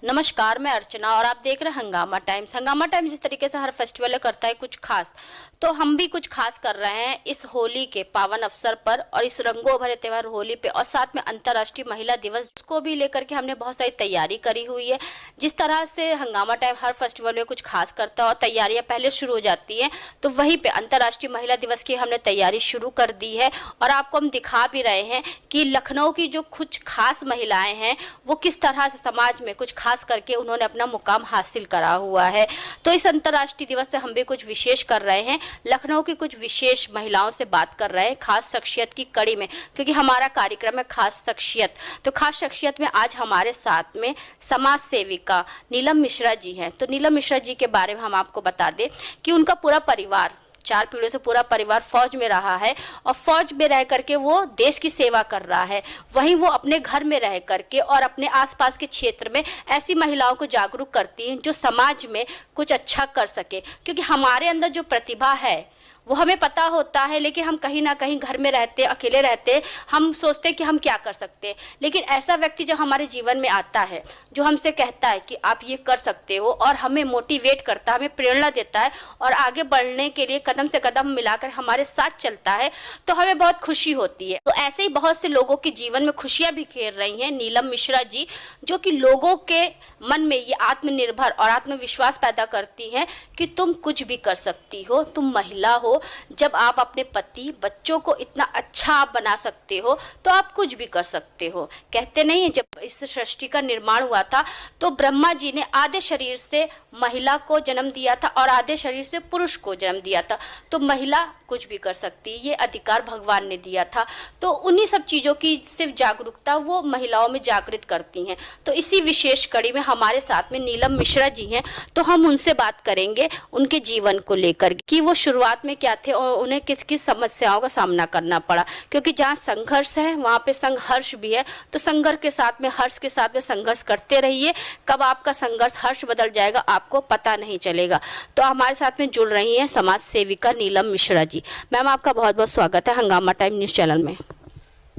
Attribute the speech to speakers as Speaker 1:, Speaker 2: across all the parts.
Speaker 1: नमस्कार, मैं अर्चना और आप देख रहे हैं हंगामा टाइम्स। हंगामा टाइम्स जिस तरीके से हर फेस्टिवल करता है कुछ खास, तो हम भी कुछ खास कर रहे हैं इस होली के पावन अवसर पर और इस रंगों भरे त्योहार होली पे, और साथ में अंतर्राष्ट्रीय महिला दिवस को भी लेकर के हमने बहुत सारी तैयारी करी हुई है। जिस तरह से हंगामा टाइम हर फेस्टिवल में कुछ खास करता है और तैयारियां पहले शुरू हो जाती हैं, तो वहीं पे अंतर्राष्ट्रीय महिला दिवस की हमने तैयारी शुरू कर दी है और आपको हम दिखा भी रहे हैं कि लखनऊ की जो कुछ खास महिलाएं हैं वो किस तरह से समाज में कुछ खास करके उन्होंने अपना मुकाम हासिल करा हुआ है। तो इस अंतर्राष्ट्रीय दिवस पे हम भी कुछ विशेष कर रहे हैं, लखनऊ की कुछ विशेष महिलाओं से बात कर रहे हैं खास शख्सियत की कड़ी में, क्योंकि हमारा कार्यक्रम है खास शख्सियत। तो खास शख्सियत में आज हमारे साथ में समाज सेविका नीलम मिश्रा जी हैं। तो नीलम मिश्रा जी के बारे में हम आपको बता दें कि उनका पूरा परिवार 4 पीढ़ियों से पूरा परिवार फौज में रहा है और फौज में रह करके वो देश की सेवा कर रहा है। वहीं वो अपने घर में रह करके और अपने आसपास के क्षेत्र में ऐसी महिलाओं को जागरूक करती हैं जो समाज में कुछ अच्छा कर सके, क्योंकि हमारे अंदर जो प्रतिभा है वो हमें पता होता है, लेकिन हम कहीं ना कहीं घर में रहते, अकेले रहते, हम सोचते कि हम क्या कर सकते हैं। लेकिन ऐसा व्यक्ति जब हमारे जीवन में आता है जो हमसे कहता है कि आप ये कर सकते हो और हमें मोटिवेट करता है, हमें प्रेरणा देता है और आगे बढ़ने के लिए कदम से कदम मिलाकर हमारे साथ चलता है, तो हमें बहुत खुशी होती है। तो ऐसे ही बहुत से लोगों के जीवन में खुशियां भी खेल रही हैं नीलम मिश्रा जी, जो कि लोगों के मन में ये आत्मनिर्भर और आत्मविश्वास पैदा करती हैं कि तुम कुछ भी कर सकती हो, तुम महिला हो। जब आप अपने पति बच्चों को इतना अच्छा आप बना सकते हो तो आप कुछ भी कर सकते हो। कहते नहीं है, जब इस सृष्टि का निर्माण हुआ था तो ब्रह्मा जी ने आधे शरीर से महिला को जन्म दिया था और आधे शरीर से पुरुष को जन्म दिया था। तो महिला कुछ भी कर सकती है, ये अधिकार भगवान ने दिया था। तो उन्हीं सब चीज़ों की सिर्फ जागरूकता वो महिलाओं में जागृत करती हैं। तो इसी विशेष कड़ी में हमारे साथ में नीलम मिश्रा जी हैं, तो हम उनसे बात करेंगे उनके जीवन को लेकर कि वो शुरुआत में क्या थे और उन्हें किस किस समस्याओं का सामना करना पड़ा, क्योंकि जहाँ संघर्ष है वहाँ पे संघर्ष भी है। तो संघर्ष के साथ में, हर्ष के साथ में संघर्ष करते रहिए, कब आपका संघर्ष हर्ष बदल जाएगा आपको पता नहीं चलेगा। तो हमारे साथ में जुड़ रही हैं समाज सेविका नीलम मिश्रा जी। मैम, आपका बहुत बहुत स्वागत है हंगामा टाइम न्यूज़ चैनल में।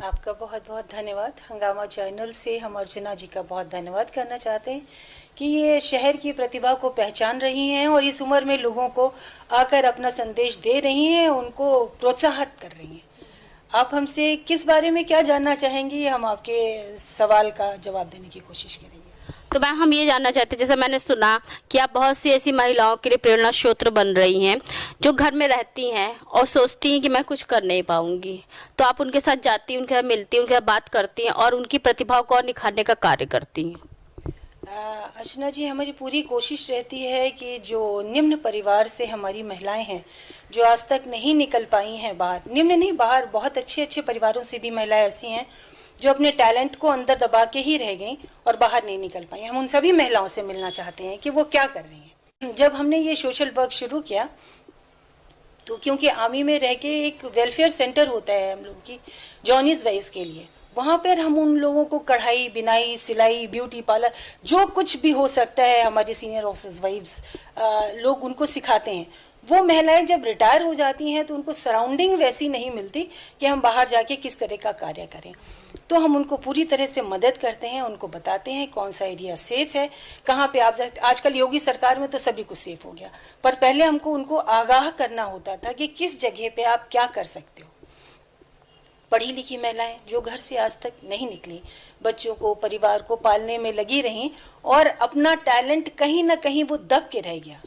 Speaker 2: आपका बहुत बहुत धन्यवाद। हंगामा चैनल से हम अर्चना जी का बहुत धन्यवाद करना चाहते हैं कि ये शहर की प्रतिभा को पहचान रही हैं और इस उम्र में लोगों को आकर अपना संदेश दे रही हैं, उनको प्रोत्साहित कर रही हैं। आप हमसे किस बारे में क्या जानना चाहेंगी, हम आपके सवाल का जवाब देने की कोशिश करेंगे।
Speaker 1: तो मैम, हम ये जानना चाहते हैं, जैसे मैंने सुना कि आप बहुत सी ऐसी महिलाओं के लिए प्रेरणा स्रोत बन रही हैं जो घर में रहती हैं और सोचती हैं कि मैं कुछ कर नहीं पाऊंगी, तो आप उनके साथ जाती हैं, उनके साथ मिलती हैं, उनके साथ बात करती हैं और उनकी प्रतिभाओं को और निखारने का कार्य करती हैं।
Speaker 2: अर्चना जी, हमारी पूरी कोशिश रहती है कि जो निम्न परिवार से हमारी महिलाएं हैं जो आज तक नहीं निकल पाई हैं बाहर, निम्न नहीं बाहर, बहुत अच्छे अच्छे परिवारों से भी महिलाएं ऐसी हैं जो अपने टैलेंट को अंदर दबा के ही रह गई और बाहर नहीं निकल पाई। हम उन सभी महिलाओं से मिलना चाहते हैं कि वो क्या कर रही हैं। जब हमने ये सोशल वर्क शुरू किया तो क्योंकि आर्मी में रह के एक वेलफेयर सेंटर होता है हम लोगों की जॉनीज वाइफ्स के लिए, वहाँ पर हम उन लोगों को कढ़ाई, बिनाई, सिलाई, ब्यूटी पार्लर, जो कुछ भी हो सकता है, हमारी सीनियर ऑफिसर्स वाइफ्स लोग उनको सिखाते हैं। वो महिलाएं जब रिटायर हो जाती हैं तो उनको सराउंडिंग वैसी नहीं मिलती कि हम बाहर जाके किस तरह का कार्य करें, तो हम उनको पूरी तरह से मदद करते हैं, उनको बताते हैं कौन सा एरिया सेफ है, कहाँ पे आप आजकल योगी सरकार में तो सभी कुछ सेफ हो गया, पर पहले हमको उनको आगाह करना होता था कि किस जगह पे आप क्या कर सकते हो। पढ़ी लिखी महिलाएं जो घर से आज तक नहीं निकली, बच्चों को, परिवार को पालने में लगी रहीं और अपना टैलेंट कहीं ना कहीं वो दब के रह गया।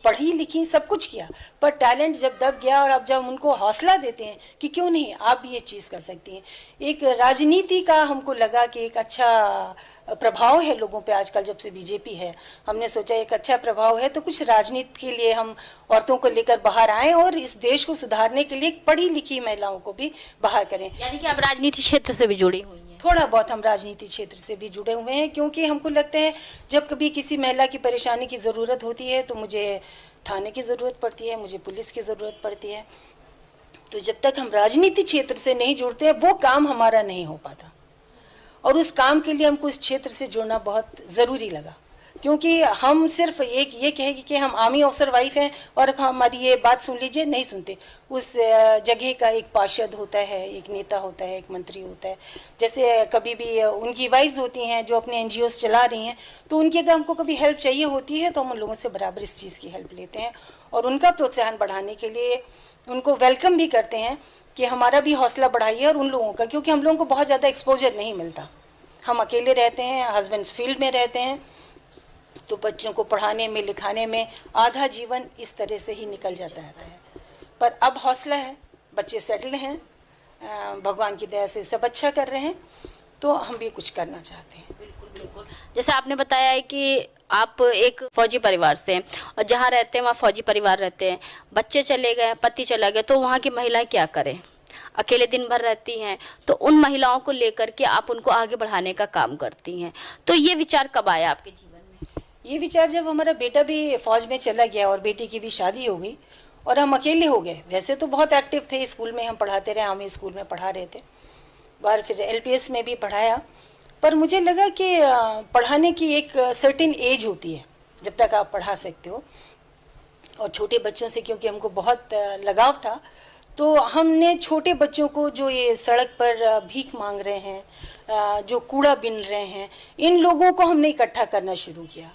Speaker 2: पढ़ी लिखी, सब कुछ किया, पर टैलेंट जब दब गया और अब जब उनको हौसला देते हैं कि क्यों नहीं आप भी ये चीज़ कर सकती हैं। एक राजनीति का हमको लगा कि एक अच्छा प्रभाव है लोगों पे आजकल, जब से बीजेपी है, हमने सोचा एक अच्छा प्रभाव है तो कुछ राजनीति के लिए हम औरतों को लेकर बाहर आएँ और इस देश को सुधारने के लिए पढ़ी लिखी महिलाओं को भी बाहर करें।
Speaker 1: यानी कि आप राजनीति क्षेत्र से भी जुड़ी हुई हैं?
Speaker 2: थोड़ा बहुत हम राजनीति क्षेत्र से भी जुड़े हुए हैं, क्योंकि हमको लगता है जब कभी किसी महिला की परेशानी की ज़रूरत होती है तो मुझे थाने की ज़रूरत पड़ती है, मुझे पुलिस की ज़रूरत पड़ती है। तो जब तक हम राजनीति क्षेत्र से नहीं जुड़ते हैं वो काम हमारा नहीं हो पाता, और उस काम के लिए हमको इस क्षेत्र से जुड़ना बहुत ज़रूरी लगा, क्योंकि हम सिर्फ एक ये कहेंगे कि हम आर्मी ऑफिसर वाइफ हैं और हमारी ये बात सुन लीजिए, नहीं सुनते। उस जगह का एक पार्षद होता है, एक नेता होता है, एक मंत्री होता है। जैसे कभी भी उनकी वाइफ्स होती हैं जो अपने NGOs चला रही हैं, तो उनकी अगर हमको कभी हेल्प चाहिए होती है तो हम उन लोगों से बराबर इस चीज़ की हेल्प लेते हैं और उनका प्रोत्साहन बढ़ाने के लिए उनको वेलकम भी करते हैं कि हमारा भी हौसला बढ़ाइए और उन लोगों का, क्योंकि हम लोगों को बहुत ज़्यादा एक्सपोजर नहीं मिलता। हम अकेले रहते हैं, हस्बैंड्स फील्ड में रहते हैं, तो बच्चों को पढ़ाने में लिखाने में आधा जीवन इस तरह से ही निकल जाता है। पर अब हौसला है, बच्चे सेटल हैं, भगवान की दया से सब अच्छा कर रहे हैं, तो हम भी कुछ करना चाहते हैं।
Speaker 1: बिल्कुल बिल्कुल। जैसे आपने बताया है कि आप एक फौजी परिवार से हैं और जहाँ रहते हैं वहाँ फौजी परिवार रहते हैं, बच्चे चले गए, पति चला गया, तो वहाँ की महिलाएं क्या करें? अकेले दिन भर रहती हैं, तो उन महिलाओं को लेकर के आप उनको आगे बढ़ाने का काम करती हैं। तो ये विचार कब आया आपके जीवन में?
Speaker 2: ये विचार जब हमारा बेटा भी फौज में चला गया और बेटी की भी शादी हो गई और हम अकेले हो गए। वैसे तो बहुत एक्टिव थे, स्कूल में हम पढ़ाते रहे, आर्मी स्कूल में पढ़ा रहे थे, बाहर फिर LPS में भी पढ़ाया। पर मुझे लगा कि पढ़ाने की एक सर्टेन एज होती है जब तक आप पढ़ा सकते हो, और छोटे बच्चों से क्योंकि हमको बहुत लगाव था, तो हमने छोटे बच्चों को जो ये सड़क पर भीख मांग रहे हैं, जो कूड़ा बिन रहे हैं, इन लोगों को हमने इकट्ठा करना शुरू किया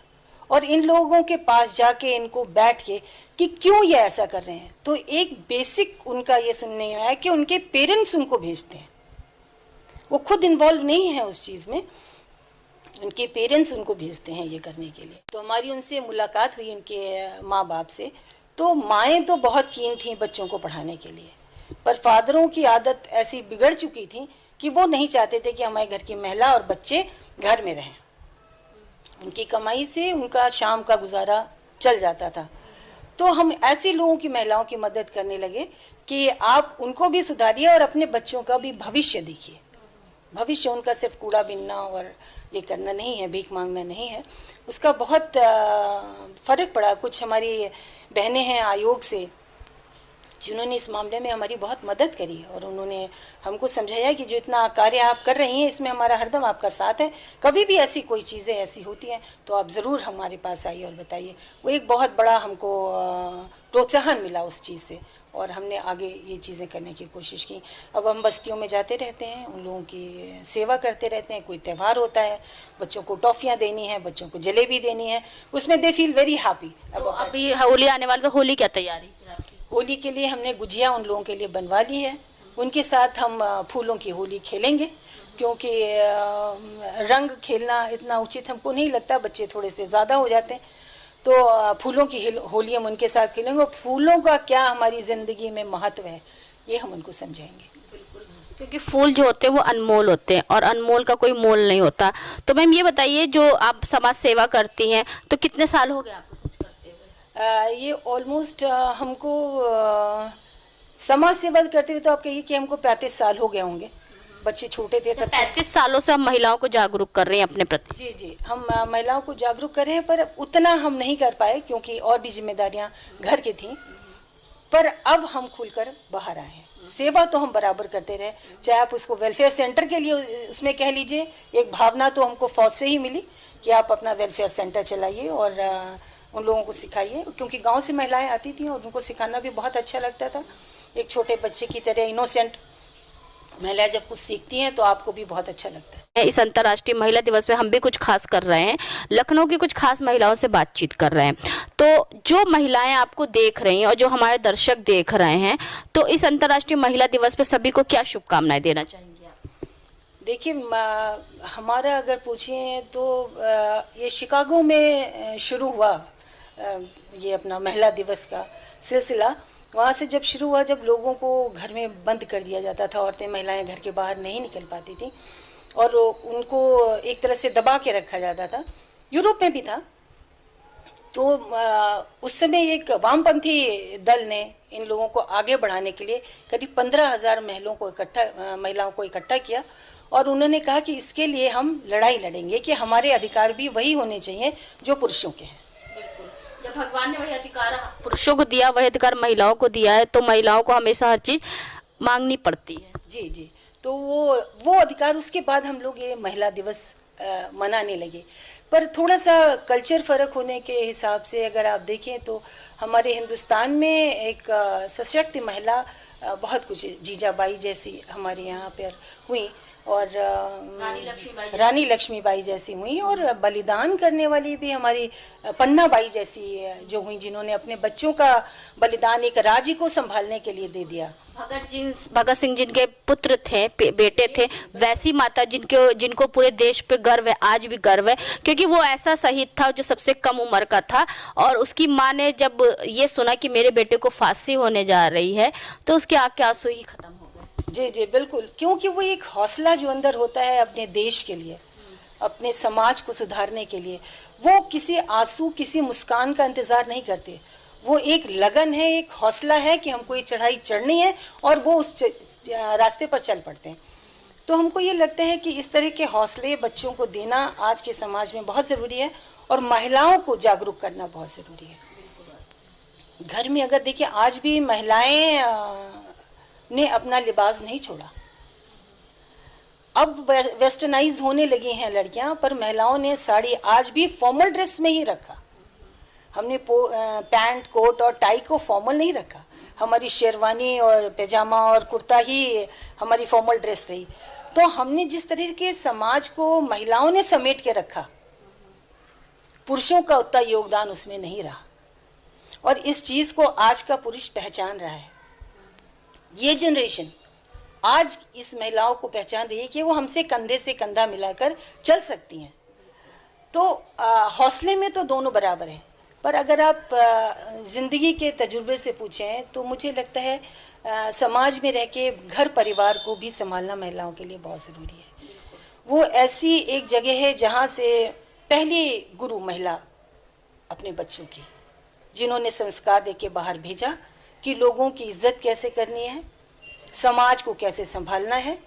Speaker 2: और इन लोगों के पास जाके इनको बैठ के कि क्यों ये ऐसा कर रहे हैं। तो एक बेसिक उनका ये सुनने में आया कि उनके पेरेंट्स उनको भेजते हैं, वो खुद इन्वॉल्व नहीं है उस चीज़ में, उनके पेरेंट्स उनको भेजते हैं ये करने के लिए। तो हमारी उनसे मुलाकात हुई, उनके माँ बाप से। तो माएँ तो बहुत कीन थीं बच्चों को पढ़ाने के लिए, पर फादरों की आदत ऐसी बिगड़ चुकी थी कि वो नहीं चाहते थे कि हमारे घर की महिला और बच्चे घर में रहें। उनकी कमाई से उनका शाम का गुजारा चल जाता था। तो हम ऐसे लोगों की, महिलाओं की मदद करने लगे कि आप उनको भी सुधारिए और अपने बच्चों का भी भविष्य देखिए। भविष्य उनका सिर्फ कूड़ा बिनना और ये करना नहीं है, भीख मांगना नहीं है, उसका बहुत फ़र्क पड़ा। कुछ हमारी बहनें हैं आयोग से जिन्होंने इस मामले में हमारी बहुत मदद करी और उन्होंने हमको समझाया कि जो इतना कार्य आप कर रही हैं इसमें हमारा हरदम आपका साथ है, कभी भी ऐसी कोई चीज़ें ऐसी होती हैं तो आप ज़रूर हमारे पास आइए और बताइए। वो एक बहुत बड़ा हमको प्रोत्साहन मिला उस चीज़ से और हमने आगे ये चीज़ें करने की कोशिश की। अब हम बस्तियों में जाते रहते हैं, उन लोगों की सेवा करते रहते हैं। कोई त्यौहार होता है, बच्चों को टॉफ़ियाँ देनी है, बच्चों को जलेबी देनी है, उसमें दे फील वेरी हैप्पी।
Speaker 1: अब अभी होली आने वाली, तो होली क्या तैयारी?
Speaker 2: होली के लिए हमने गुजिया उन लोगों के लिए बनवा ली है, उनके साथ हम फूलों की होली खेलेंगे, क्योंकि रंग खेलना इतना उचित हमको नहीं लगता, बच्चे थोड़े से ज़्यादा हो जाते हैं। तो फूलों की होली हम उनके साथ खेलेंगे। फूलों का क्या हमारी ज़िंदगी में महत्व है ये हम उनको समझाएंगे।
Speaker 1: क्योंकि फूल जो होते हैं वो अनमोल होते हैं और अनमोल का कोई मोल नहीं होता। तो मैम ये बताइए, जो आप समाज सेवा करती हैं, तो कितने साल हो गए आपको करते हुए?
Speaker 2: ये ऑलमोस्ट हमको समाज सेवा करते हुए तो आप कहिए कि हमको 35 साल हो गए होंगे। बच्चे छोटे थे तब।
Speaker 1: 35 सालों से हम महिलाओं को जागरूक कर रहे हैं अपने प्रति?
Speaker 2: जी जी, हम महिलाओं को जागरूक कर रहे हैं, पर उतना हम नहीं कर पाए क्योंकि और भी जिम्मेदारियां घर की थीं। पर अब हम खुलकर बाहर आए हैं। सेवा तो हम बराबर करते रहे, चाहे आप उसको वेलफेयर सेंटर के लिए उसमें कह लीजिए। एक भावना तो हमको फौज से ही मिली कि आप अपना वेलफेयर सेंटर चलाइए और उन लोगों को सिखाइए, क्योंकि गांव से महिलाएं आती थीं और उनको सिखाना भी बहुत अच्छा लगता था। एक छोटे बच्चे की तरह इनोसेंट महिलाएं जब कुछ सीखती हैं तो आपको भी बहुत अच्छा लगता है।
Speaker 1: इस अंतर्राष्ट्रीय महिला दिवस पे हम भी कुछ खास कर रहे हैं, लखनऊ की कुछ खास महिलाओं से बातचीत कर रहे हैं। तो जो महिलाएं आपको देख रही हैं और जो हमारे दर्शक देख रहे हैं, तो इस अंतर्राष्ट्रीय महिला दिवस पे सभी को क्या शुभकामनाएं देना चाहेंगे आप?
Speaker 2: देखिए, हमारा अगर पूछिए तो ये शिकागो में शुरू हुआ ये अपना महिला दिवस का सिलसिला। वहाँ से जब शुरू हुआ, जब लोगों को घर में बंद कर दिया जाता था, औरतें महिलाएं घर के बाहर नहीं निकल पाती थी और उनको एक तरह से दबा के रखा जाता था। यूरोप में भी था। तो उस समय एक वामपंथी दल ने इन लोगों को आगे बढ़ाने के लिए करीब 15,000 महिलाओं को इकट्ठा किया और उन्होंने कहा कि इसके लिए हम लड़ाई लड़ेंगे कि हमारे अधिकार भी वही होने चाहिए जो पुरुषों के हैं।
Speaker 1: जब भगवान ने वही अधिकार पुरुषों को दिया, वही अधिकार महिलाओं को दिया है, तो महिलाओं को हमेशा हर चीज मांगनी पड़ती है।
Speaker 2: जी जी, तो वो अधिकार, उसके बाद हम लोग ये महिला दिवस मनाने लगे। पर थोड़ा सा कल्चर फ़र्क होने के हिसाब से अगर आप देखें तो हमारे हिंदुस्तान में एक सशक्त महिला बहुत कुछ, जीजाबाई जैसी हमारे यहाँ पर हुई, और रानी लक्ष्मीबाई जैसी हुई, और बलिदान करने वाली भी हमारी पन्नाबाई जैसी जो हुई, जिन्होंने अपने बच्चों का बलिदान एक राज्य को संभालने के लिए दे दिया।
Speaker 1: भगत सिंह जिनके पुत्र थे, बेटे थे, वैसी माता जिनको पूरे देश पे गर्व है, आज भी गर्व है, क्योंकि वो ऐसा शहीद था जो सबसे कम उम्र का था, और उसकी माँ ने जब ये सुना कि मेरे बेटे को फांसी होने जा रही है तो उसके आँख के आंसू ही खत्म हो गए।
Speaker 2: जी जी बिल्कुल, क्योंकि वो एक हौसला जो अंदर होता है अपने देश के लिए, अपने समाज को सुधारने के लिए, वो किसी आंसू, किसी मुस्कान का इंतज़ार नहीं करते। वो एक लगन है, एक हौसला है कि हमको ये चढ़ाई चढ़नी है, और वो उस रास्ते पर चल पड़ते हैं। तो हमको ये लगता है कि इस तरह के हौसले बच्चों को देना आज के समाज में बहुत ज़रूरी है, और महिलाओं को जागरूक करना बहुत ज़रूरी है। घर में अगर देखिए, आज भी महिलाएं ने अपना लिबास नहीं छोड़ा। अब वेस्टर्नाइज होने लगी हैं लड़कियां, पर महिलाओं ने साड़ी आज भी फॉर्मल ड्रेस में ही रखा। हमने पैंट, कोट और टाई को फॉर्मल नहीं रखा। हमारी शेरवानी और पैजामा और कुर्ता ही हमारी फॉर्मल ड्रेस रही। तो हमने जिस तरह के समाज को महिलाओं ने समेट के रखा, पुरुषों का उतना योगदान उसमें नहीं रहा, और इस चीज़ को आज का पुरुष पहचान रहा है। ये जनरेशन आज इस महिलाओं को पहचान रही है कि वो हमसे कंधे से कंधा मिलाकर चल सकती हैं। तो हौसले में तो दोनों बराबर हैं, पर अगर आप ज़िंदगी के तजुर्बे से पूछें तो मुझे लगता है समाज में रह के घर परिवार को भी संभालना महिलाओं के लिए बहुत ज़रूरी है। वो ऐसी एक जगह है जहाँ से पहली गुरु महिला अपने बच्चों की, जिन्होंने संस्कार दे के बाहर भेजा कि लोगों की इज्जत कैसे करनी है, समाज को कैसे संभालना है,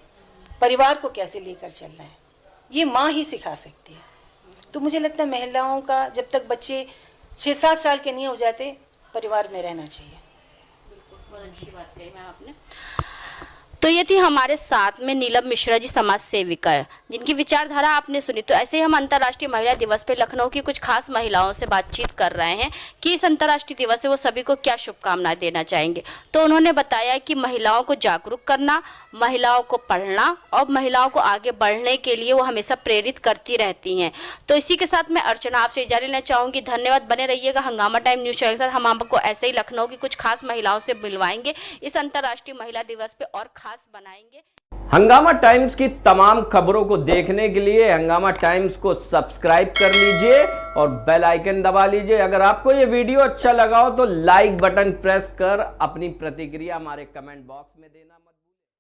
Speaker 2: परिवार को कैसे लेकर चलना है, ये माँ ही सिखा सकती है। तो मुझे लगता है महिलाओं का जब तक बच्चे 6-7 साल के नहीं हो जाते, परिवार में रहना चाहिए।
Speaker 1: बहुत अच्छी बात कही मैम आपने। तो ये थी हमारे साथ में नीलम मिश्रा जी, समाज सेविका है, जिनकी विचारधारा आपने सुनी। तो ऐसे ही हम अंतर्राष्ट्रीय महिला दिवस पे लखनऊ की कुछ खास महिलाओं से बातचीत कर रहे हैं कि इस अंतर्राष्ट्रीय दिवस से वो सभी को क्या शुभकामनाएं देना चाहेंगे। तो उन्होंने बताया कि महिलाओं को जागरूक करना, महिलाओं को पढ़ना और महिलाओं को आगे बढ़ने के लिए वो हमेशा प्रेरित करती रहती हैं। तो इसी के साथ मैं अर्चना आपसे इजाज़त लेना चाहूँगी। धन्यवाद। बने रहिएगा हंगामा टाइम न्यूज़ चैनल के साथ। हम आपको ऐसे ही लखनऊ की कुछ खास महिलाओं से मिलवाएंगे, इस अंतर्राष्ट्रीय महिला दिवस पे और खास बनाएंगे।
Speaker 3: हंगामा टाइम्स की तमाम खबरों को देखने के लिए हंगामा टाइम्स को सब्सक्राइब कर लीजिए और बेल आइकन दबा लीजिए। अगर आपको ये वीडियो अच्छा लगा हो तो लाइक बटन प्रेस कर अपनी प्रतिक्रिया हमारे कमेंट बॉक्स में देना मत